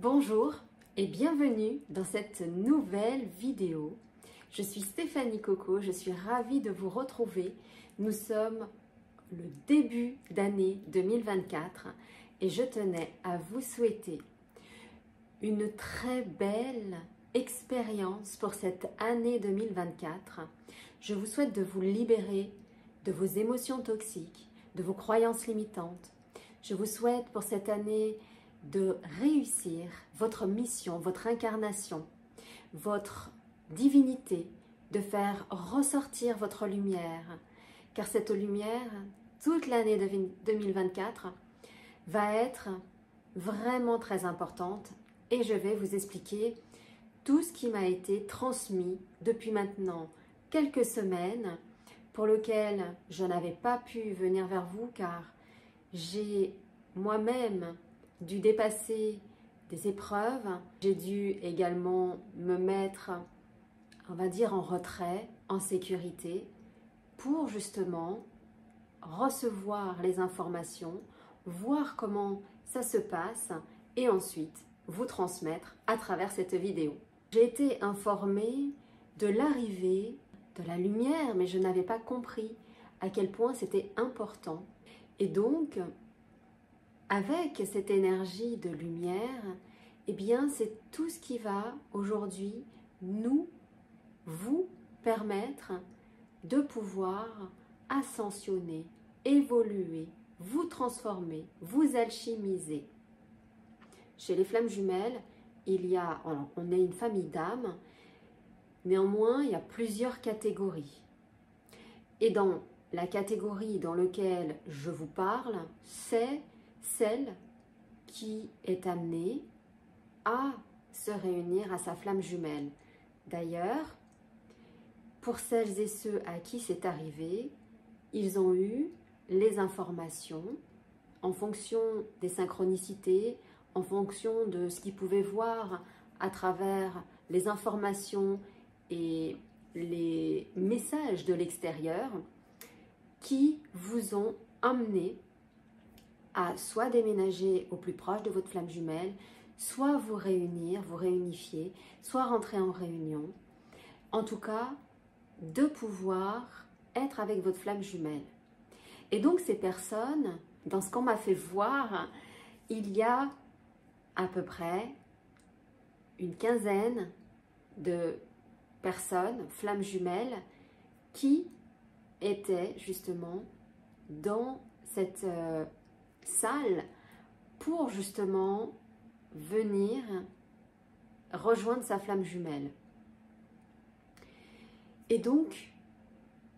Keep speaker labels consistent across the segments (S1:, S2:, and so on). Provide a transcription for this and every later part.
S1: Bonjour et bienvenue dans cette nouvelle vidéo. Je suis Stéphanie Coco, je suis ravie de vous retrouver. Nous sommes le début d'année 2024 et je tenais à vous souhaiter une très belle expérience pour cette année 2024. Je vous souhaite de vous libérer de vos émotions toxiques, de vos croyances limitantes. Je vous souhaite pour cette année de réussir votre mission, votre incarnation, votre divinité, de faire ressortir votre lumière. Car cette lumière, toute l'année 2024, va être vraiment très importante et je vais vous expliquer tout ce qui m'a été transmis depuis maintenant quelques semaines pour lequel je n'avais pas pu venir vers vous car j'ai moi-même dû dépasser des épreuves. J'ai dû également me mettre, on va dire, en retrait, en sécurité, pour justement recevoir les informations, voir comment ça se passe et ensuite vous transmettre à travers cette vidéo. J'ai été informée de l'arrivée de la lumière, mais je n'avais pas compris à quel point c'était important. Et donc, avec cette énergie de lumière, eh bien, c'est tout ce qui va aujourd'hui vous permettre de pouvoir ascensionner, évoluer, vous transformer, vous alchimiser. Chez les flammes jumelles, on est une famille d'âmes, néanmoins, il y a plusieurs catégories. Et dans la catégorie dans laquelle je vous parle, c'est celle qui est amenée à se réunir à sa flamme jumelle. D'ailleurs, pour celles et ceux à qui c'est arrivé, ils ont eu les informations en fonction des synchronicités, en fonction de ce qu'ils pouvaient voir à travers les informations et les messages de l'extérieur qui vous ont amené à soit déménager au plus proche de votre flamme jumelle, soit vous réunir, vous réunifier, soit rentrer en réunion. En tout cas, de pouvoir être avec votre flamme jumelle. Et donc ces personnes, dans ce qu'on m'a fait voir, il y a à peu près une quinzaine de personnes, flammes jumelles, qui étaient justement dans cette salle pour justement venir rejoindre sa flamme jumelle. Et donc,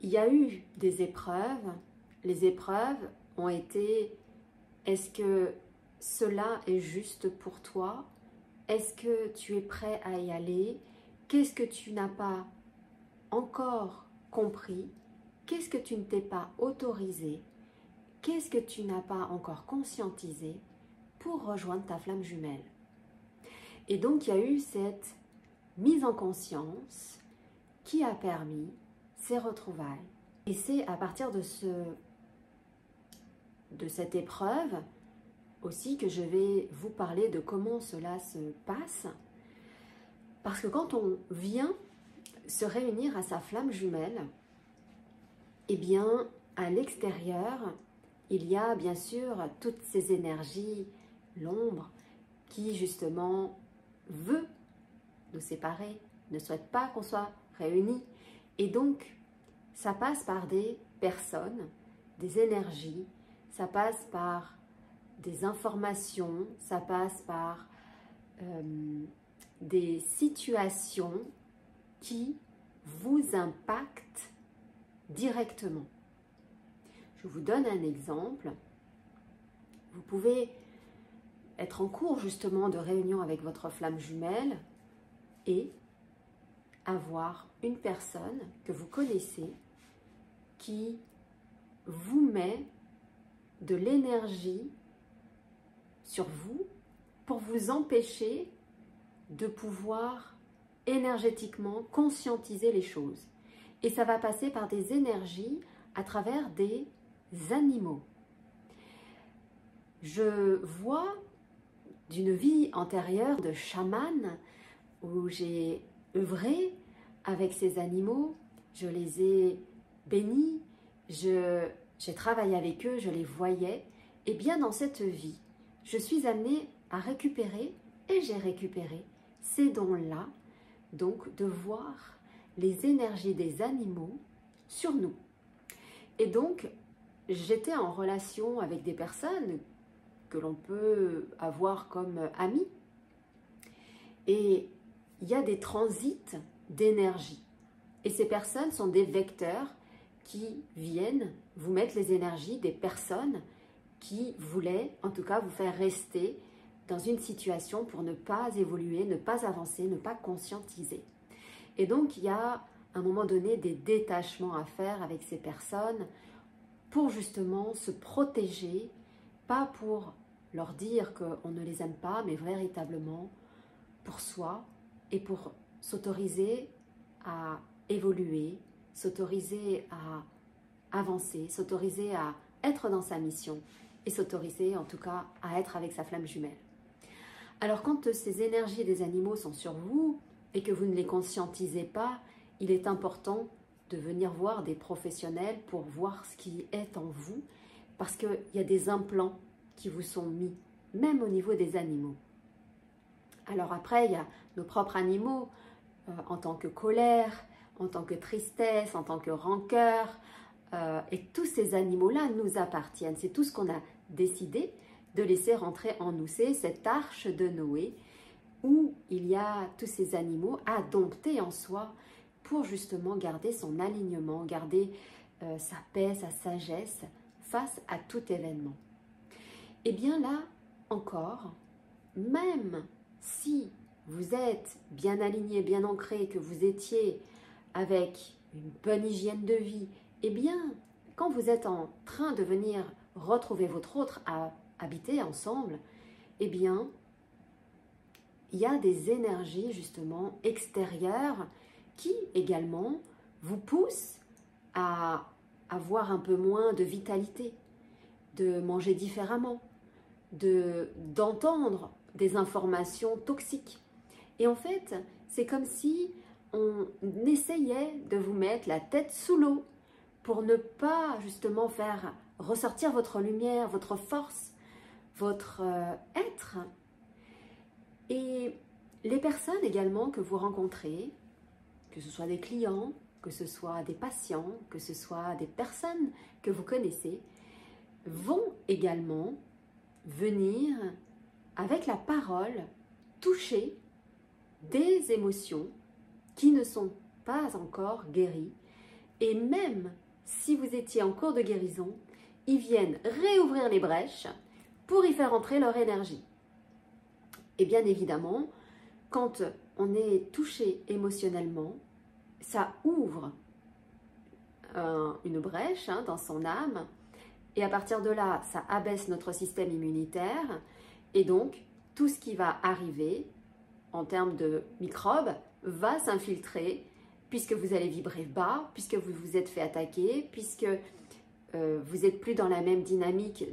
S1: il y a eu des épreuves. Les épreuves ont été, est-ce que cela est juste pour toi? Est-ce que tu es prêt à y aller? Qu'est-ce que tu n'as pas encore compris? Qu'est-ce que tu ne t'es pas autorisé? Qu'est-ce que tu n'as pas encore conscientisé pour rejoindre ta flamme jumelle? Et donc, il y a eu cette mise en conscience qui a permis ces retrouvailles. Et c'est à partir de cette épreuve aussi que je vais vous parler de comment cela se passe. Parce que quand on vient se réunir à sa flamme jumelle, eh bien, à l'extérieur, il y a bien sûr toutes ces énergies, l'ombre, qui justement veut nous séparer, ne souhaite pas qu'on soit réunis. Et donc, ça passe par des personnes, des énergies, ça passe par des informations, ça passe par des situations qui vous impactent directement. Je vous donne un exemple. Vous pouvez être en cours justement de réunion avec votre flamme jumelle et avoir une personne que vous connaissez qui vous met de l'énergie sur vous pour vous empêcher de pouvoir énergétiquement conscientiser les choses. Et ça va passer par des énergies à travers des animaux. Je vois d'une vie antérieure de chamane où j'ai œuvré avec ces animaux, je les ai bénis, j'ai travaillé avec eux, je les voyais. Et bien dans cette vie, je suis amenée à récupérer, et j'ai récupéré ces dons-là, donc de voir les énergies des animaux sur nous. Et donc, j'étais en relation avec des personnes que l'on peut avoir comme amis. Et il y a des transits d'énergie. Et ces personnes sont des vecteurs qui viennent vous mettre les énergies des personnes qui voulaient, en tout cas, vous faire rester dans une situation pour ne pas évoluer, ne pas avancer, ne pas conscientiser. Et donc, il y a à un moment donné des détachements à faire avec ces personnes pour justement se protéger, pas pour leur dire qu'on ne les aime pas, mais véritablement pour soi et pour s'autoriser à évoluer, s'autoriser à avancer, s'autoriser à être dans sa mission et s'autoriser en tout cas à être avec sa flamme jumelle. Alors quand ces énergies des animaux sont sur vous et que vous ne les conscientisez pas, il est important de venir voir des professionnels pour voir ce qui est en vous, parce qu'il y a des implants qui vous sont mis, même au niveau des animaux. Alors après, il y a nos propres animaux, en tant que colère, en tant que tristesse, en tant que rancœur, et tous ces animaux-là nous appartiennent. C'est tout ce qu'on a décidé de laisser rentrer en nous. C'est cette arche de Noé où il y a tous ces animaux à dompter en soi pour justement garder son alignement, garder sa paix, sa sagesse face à tout événement. Et bien là encore, même si vous êtes bien aligné, bien ancré, que vous étiez avec une bonne hygiène de vie, eh bien, quand vous êtes en train de venir retrouver votre autre à habiter ensemble, eh bien, il y a des énergies justement extérieures qui également vous poussent à avoir un peu moins de vitalité, de manger différemment, d'entendre des informations toxiques. Et en fait, c'est comme si on essayait de vous mettre la tête sous l'eau pour ne pas justement faire ressortir votre lumière, votre force, votre être. Et les personnes également que vous rencontrez, que ce soit des clients, que ce soit des patients, que ce soit des personnes que vous connaissez, vont également venir avec la parole toucher des émotions qui ne sont pas encore guéries. Et même si vous étiez en cours de guérison, ils viennent réouvrir les brèches pour y faire entrer leur énergie. Et bien évidemment, quand on est touché émotionnellement, ça ouvre une brèche dans son âme, et à partir de là, ça abaisse notre système immunitaire, et donc tout ce qui va arriver en termes de microbes va s'infiltrer, puisque vous allez vibrer bas, puisque vous vous êtes fait attaquer, puisque vous n'êtes plus dans la même dynamique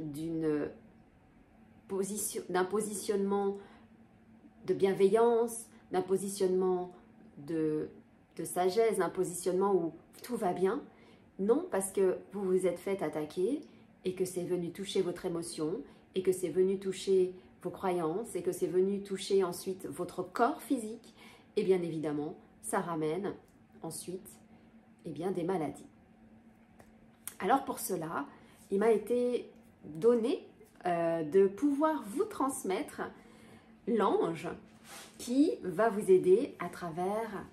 S1: d'un positionnement de bienveillance, d'un positionnement de sagesse, d'un positionnement où tout va bien. Non, parce que vous vous êtes fait attaquer et que c'est venu toucher votre émotion et que c'est venu toucher vos croyances et que c'est venu toucher ensuite votre corps physique. Et bien évidemment, ça ramène ensuite des maladies. Alors pour cela, il m'a été donné de pouvoir vous transmettre l'ange qui va vous aider à travers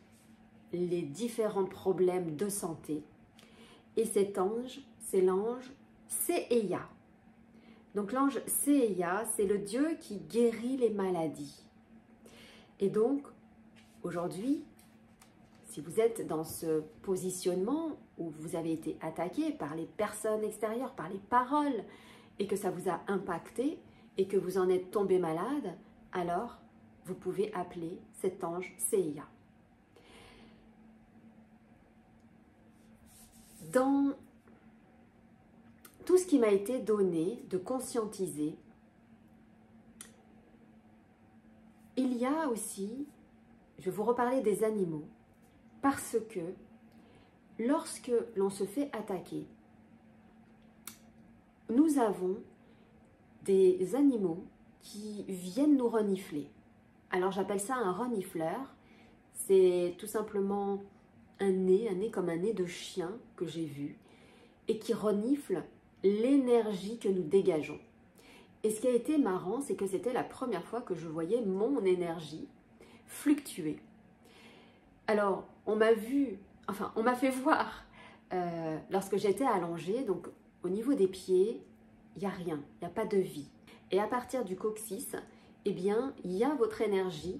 S1: les différents problèmes de santé. Et cet ange, c'est l'ange Seeya. Donc l'ange Seeya, c'est le dieu qui guérit les maladies. Et donc, aujourd'hui, si vous êtes dans ce positionnement où vous avez été attaqué par les personnes extérieures, par les paroles, et que ça vous a impacté, et que vous en êtes tombé malade, alors vous pouvez appeler cet ange Seeya. Dans tout ce qui m'a été donné de conscientiser, Il y a aussi, je vais vous reparler des animaux, parce que lorsque l'on se fait attaquer, nous avons des animaux qui viennent nous renifler. Alors j'appelle ça un renifleur. C'est tout simplement un nez comme un nez de chien que j'ai vu et qui renifle l'énergie que nous dégageons. Et ce qui a été marrant, c'est que c'était la première fois que je voyais mon énergie fluctuer. Alors, on m'a fait voir lorsque j'étais allongée, donc au niveau des pieds, il n'y a rien, il n'y a pas de vie. Et à partir du coccyx, eh bien, il y a votre énergie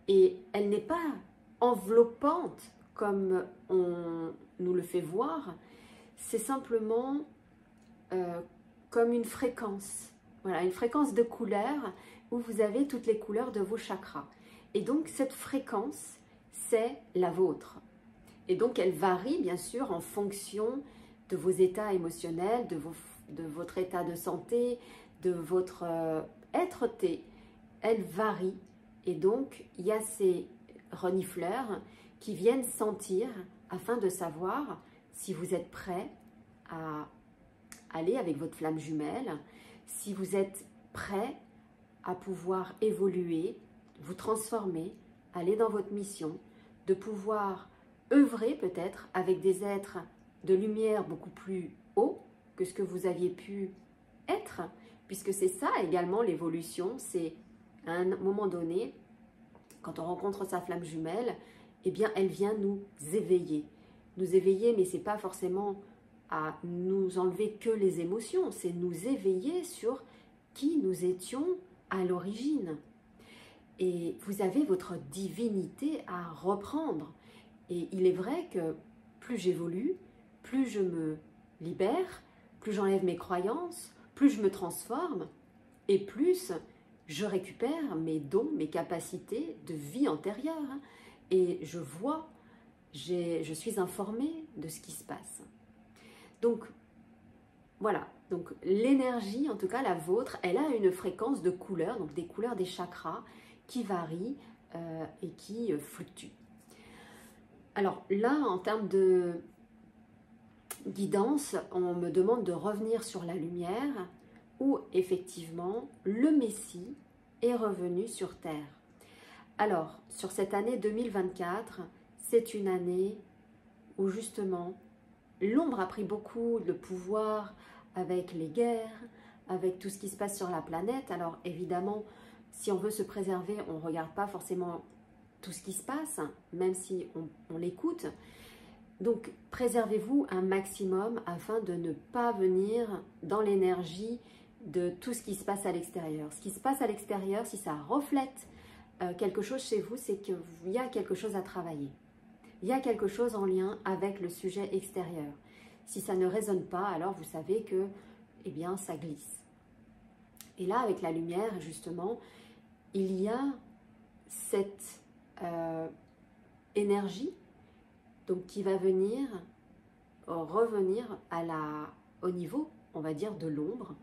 S1: et elle n'est pas enveloppante comme on nous le fait voir, c'est simplement comme une fréquence. Voilà, une fréquence de couleurs où vous avez toutes les couleurs de vos chakras. Et donc, cette fréquence, c'est la vôtre. Et donc, elle varie, bien sûr, en fonction de vos états émotionnels, de votre état de santé, de votre être-té. Elle varie. Et donc, il y a ces renifleurs qui viennent sentir afin de savoir si vous êtes prêt à aller avec votre flamme jumelle, si vous êtes prêt à pouvoir évoluer, vous transformer, aller dans votre mission, de pouvoir œuvrer peut-être avec des êtres de lumière beaucoup plus haut que ce que vous aviez pu être, puisque c'est ça également l'évolution, c'est à un moment donné, quand on rencontre sa flamme jumelle, eh bien elle vient nous éveiller, mais c'est pas forcément à nous enlever que les émotions, c'est nous éveiller sur qui nous étions à l'origine. Et vous avez votre divinité à reprendre. Et il est vrai que plus j'évolue, plus je me libère, plus j'enlève mes croyances, plus je me transforme, et plus je récupère mes dons, mes capacités de vie antérieure. Et je vois, je suis informée de ce qui se passe. Donc, voilà. Donc, l'énergie, en tout cas la vôtre, elle a une fréquence de couleurs, donc des couleurs des chakras qui varient et qui fluctuent. Alors là, en termes de guidance, on me demande de revenir sur la lumière où effectivement le Messie est revenu sur Terre. Alors, sur cette année 2024, c'est une année où justement l'ombre a pris beaucoup de pouvoir avec les guerres, avec tout ce qui se passe sur la planète. Alors évidemment, si on veut se préserver, on ne regarde pas forcément tout ce qui se passe, même si on l'écoute. Donc préservez-vous un maximum afin de ne pas venir dans l'énergie de tout ce qui se passe à l'extérieur. Ce qui se passe à l'extérieur, si ça reflète quelque chose chez vous, c'est qu'il y a quelque chose à travailler. Il y a quelque chose en lien avec le sujet extérieur. Si ça ne résonne pas, alors vous savez que, eh bien, ça glisse. Et là, avec la lumière, justement, il y a cette énergie donc, qui va venir revenir au niveau, on va dire, de l'ombre,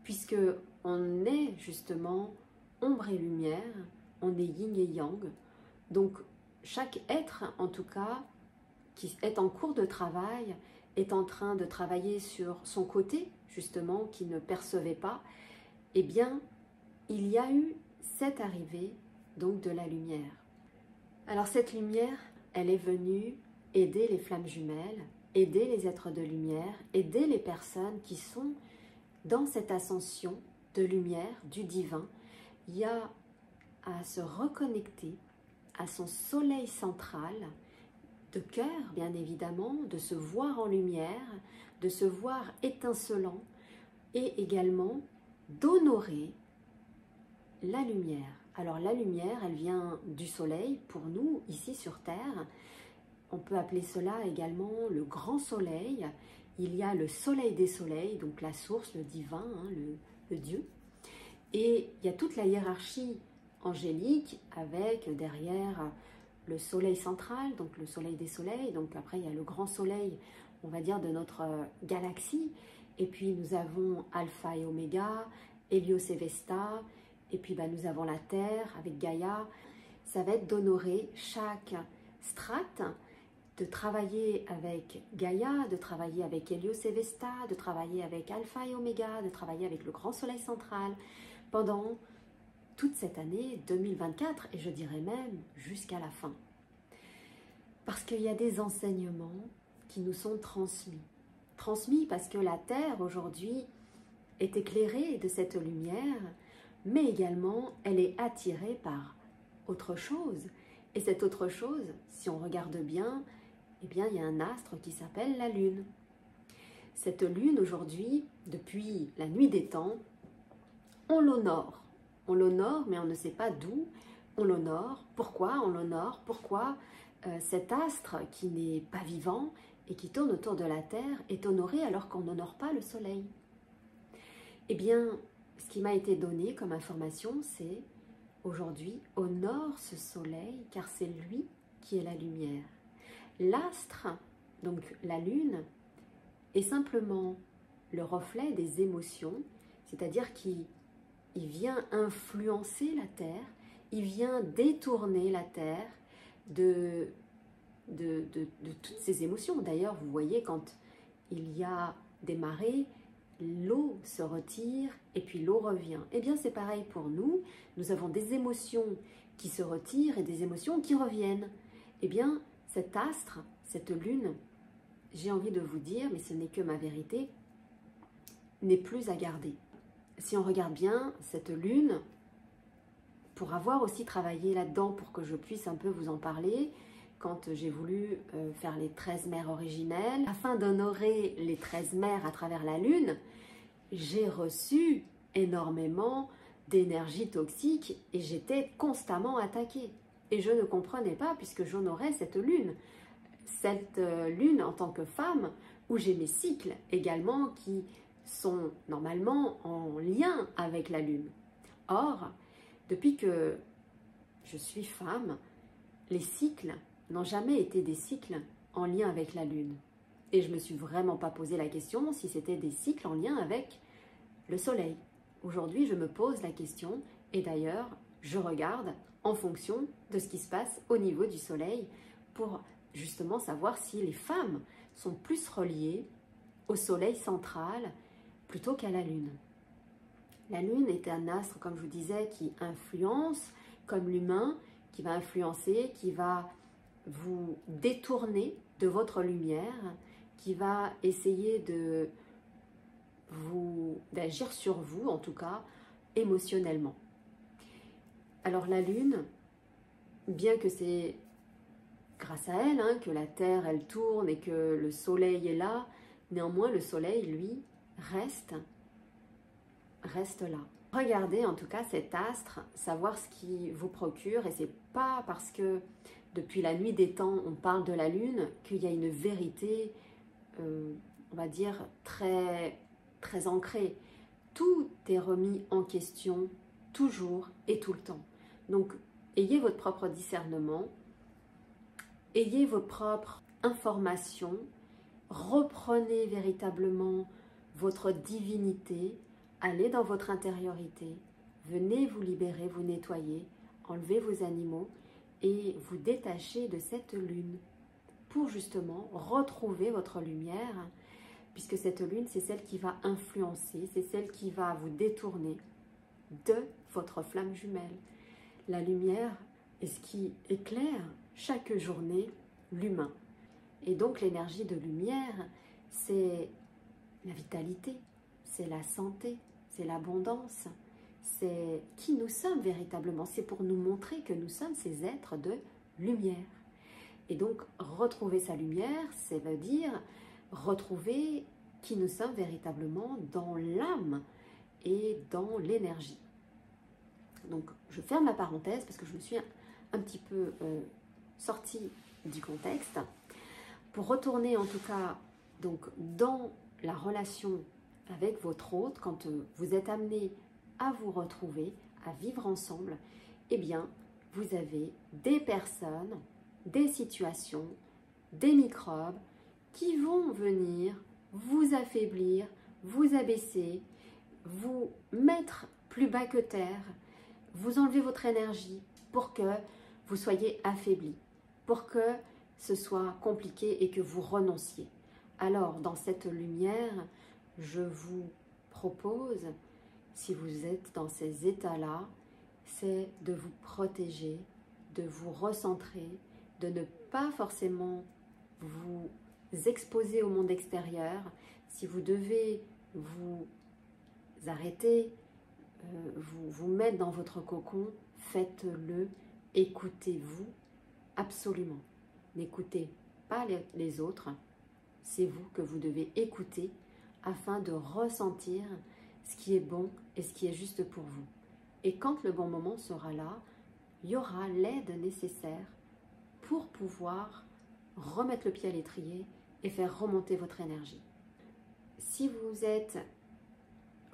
S1: puisque on est justement ombre et lumière, on est yin et yang. Donc, chaque être, en tout cas, qui est en cours de travail, est en train de travailler sur son côté, justement, qui ne percevait pas, eh bien, il y a eu cette arrivée, donc, de la lumière. Alors, cette lumière, elle est venue aider les flammes jumelles, aider les êtres de lumière, aider les personnes qui sont dans cette ascension de lumière, du divin. Il y a à se reconnecter à son soleil central, de cœur bien évidemment, de se voir en lumière, de se voir étincelant et également d'honorer la lumière. Alors la lumière, elle vient du soleil pour nous ici sur Terre. On peut appeler cela également le grand soleil. Il y a le soleil des soleils, donc la source, le divin, hein, le Dieu. Et il y a toute la hiérarchie angélique avec derrière le soleil central, donc le soleil des soleils. Donc après, il y a le grand soleil, on va dire, de notre galaxie. Et puis nous avons Alpha et Oméga, Hélios et Vesta. Et puis nous avons la Terre avec Gaïa. Ça va être d'honorer chaque strate, de travailler avec Gaïa, de travailler avec Hélios et Vesta, de travailler avec Alpha et Oméga, de travailler avec le grand soleil central pendant toute cette année 2024 et je dirais même jusqu'à la fin. Parce qu'il y a des enseignements qui nous sont transmis. Transmis parce que la Terre aujourd'hui est éclairée de cette lumière, mais également elle est attirée par autre chose. Et cette autre chose, si on regarde bien, eh bien il y a un astre qui s'appelle la Lune. Cette Lune aujourd'hui, depuis la nuit des temps, on l'honore. On l'honore, mais on ne sait pas d'où on l'honore. Pourquoi on l'honore? Pourquoi cet astre qui n'est pas vivant et qui tourne autour de la Terre est honoré alors qu'on n'honore pas le Soleil? Eh bien, ce qui m'a été donné comme information, c'est aujourd'hui, honore ce Soleil car c'est lui qui est la lumière. L'astre, donc la Lune, est simplement le reflet des émotions, c'est-à-dire qu'il vient influencer la Terre, il vient détourner la Terre de toutes ces émotions. D'ailleurs, vous voyez, quand il y a des marées, l'eau se retire et puis l'eau revient. Eh bien, c'est pareil pour nous. Nous avons des émotions qui se retirent et des émotions qui reviennent. Eh bien, cet astre, cette lune, j'ai envie de vous dire, mais ce n'est que ma vérité, n'est plus à garder. Si on regarde bien cette lune, pour avoir aussi travaillé là-dedans, pour que je puisse un peu vous en parler, quand j'ai voulu faire les 13 mères originelles, afin d'honorer les 13 mères à travers la lune, j'ai reçu énormément d'énergie toxique et j'étais constamment attaquée. Et je ne comprenais pas puisque j'honorais cette lune en tant que femme, où j'ai mes cycles également qui sont normalement en lien avec la lune. Or, depuis que je suis femme, les cycles n'ont jamais été des cycles en lien avec la lune. Et je ne me suis vraiment pas posé la question si c'était des cycles en lien avec le soleil. Aujourd'hui, je me pose la question et d'ailleurs, je regarde en fonction de ce qui se passe au niveau du soleil pour justement savoir si les femmes sont plus reliées au soleil central plutôt qu'à la lune. La lune est un astre, comme je vous disais, qui influence comme l'humain, qui va influencer, qui va vous détourner de votre lumière, qui va essayer d'agir sur vous, en tout cas, émotionnellement. Alors la lune, bien que c'est grâce à elle que la Terre, elle tourne et que le soleil est là, néanmoins le soleil, lui, reste là. Regardez en tout cas cet astre, savoir ce qui vous procure, et c'est pas parce que depuis la nuit des temps on parle de la lune qu'il y a une vérité, on va dire, très ancrée. Tout est remis en question, toujours et tout le temps. Donc, ayez votre propre discernement, ayez vos propres informations, reprenez véritablement votre divinité, allez dans votre intériorité, venez vous libérer, vous nettoyer, enlevez vos animaux et vous détacher de cette lune pour justement retrouver votre lumière, puisque cette lune, c'est celle qui va influencer, c'est celle qui va vous détourner de votre flamme jumelle. La lumière est ce qui éclaire chaque journée l'humain. Et donc l'énergie de lumière, c'est la vitalité, c'est la santé, c'est l'abondance, c'est qui nous sommes véritablement. C'est pour nous montrer que nous sommes ces êtres de lumière. Et donc retrouver sa lumière, ça veut dire retrouver qui nous sommes véritablement dans l'âme et dans l'énergie. Donc je ferme la parenthèse parce que je me suis un petit peu sortie du contexte. Pour retourner en tout cas donc dans la relation avec votre hôte, quand vous êtes amené à vous retrouver, à vivre ensemble, eh bien vous avez des personnes, des situations, des microbes qui vont venir vous affaiblir, vous abaisser, vous mettre plus bas que terre, vous enlevez votre énergie pour que vous soyez affaibli, pour que ce soit compliqué et que vous renonciez. Alors, dans cette lumière, je vous propose, si vous êtes dans ces états-là, c'est de vous protéger, de vous recentrer, de ne pas forcément vous exposer au monde extérieur. Si vous devez vous arrêter, vous mettre dans votre cocon, faites-le, écoutez-vous absolument. N'écoutez pas les autres, c'est vous que vous devez écouter afin de ressentir ce qui est bon et ce qui est juste pour vous. Et quand le bon moment sera là, il y aura l'aide nécessaire pour pouvoir remettre le pied à l'étrier et faire remonter votre énergie. Si vous êtes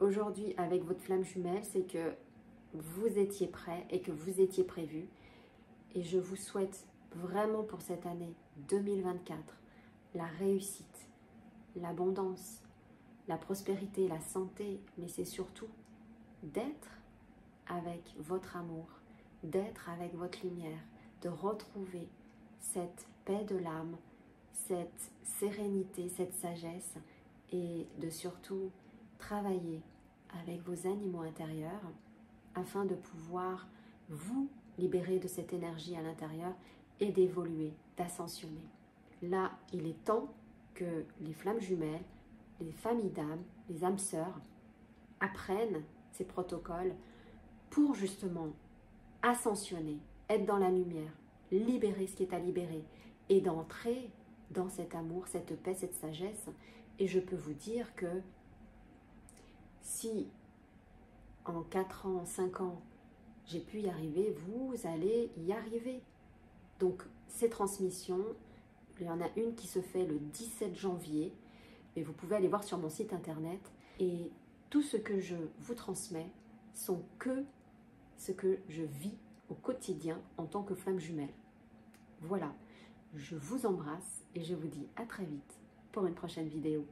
S1: aujourd'hui avec votre flamme jumelle, c'est que vous étiez prêt et que vous étiez prévu. Et je vous souhaite vraiment pour cette année 2024 la réussite, l'abondance, la prospérité, la santé, mais c'est surtout d'être avec votre amour, d'être avec votre lumière, de retrouver cette paix de l'âme, cette sérénité, cette sagesse et de surtout travailler avec vos animaux intérieurs afin de pouvoir vous libérer de cette énergie à l'intérieur et d'évoluer, d'ascensionner. Là, il est temps que les flammes jumelles, les familles d'âmes, les âmes sœurs apprennent ces protocoles pour justement ascensionner, être dans la lumière, libérer ce qui est à libérer et d'entrer dans cet amour, cette paix, cette sagesse. Et je peux vous dire que si en 4 ans, 5 ans, j'ai pu y arriver, vous allez y arriver. Donc, ces transmissions, il y en a une qui se fait le 17 janvier, et vous pouvez aller voir sur mon site internet. Et tout ce que je vous transmets sont que ce que je vis au quotidien en tant que flamme jumelle. Voilà, je vous embrasse et je vous dis à très vite pour une prochaine vidéo.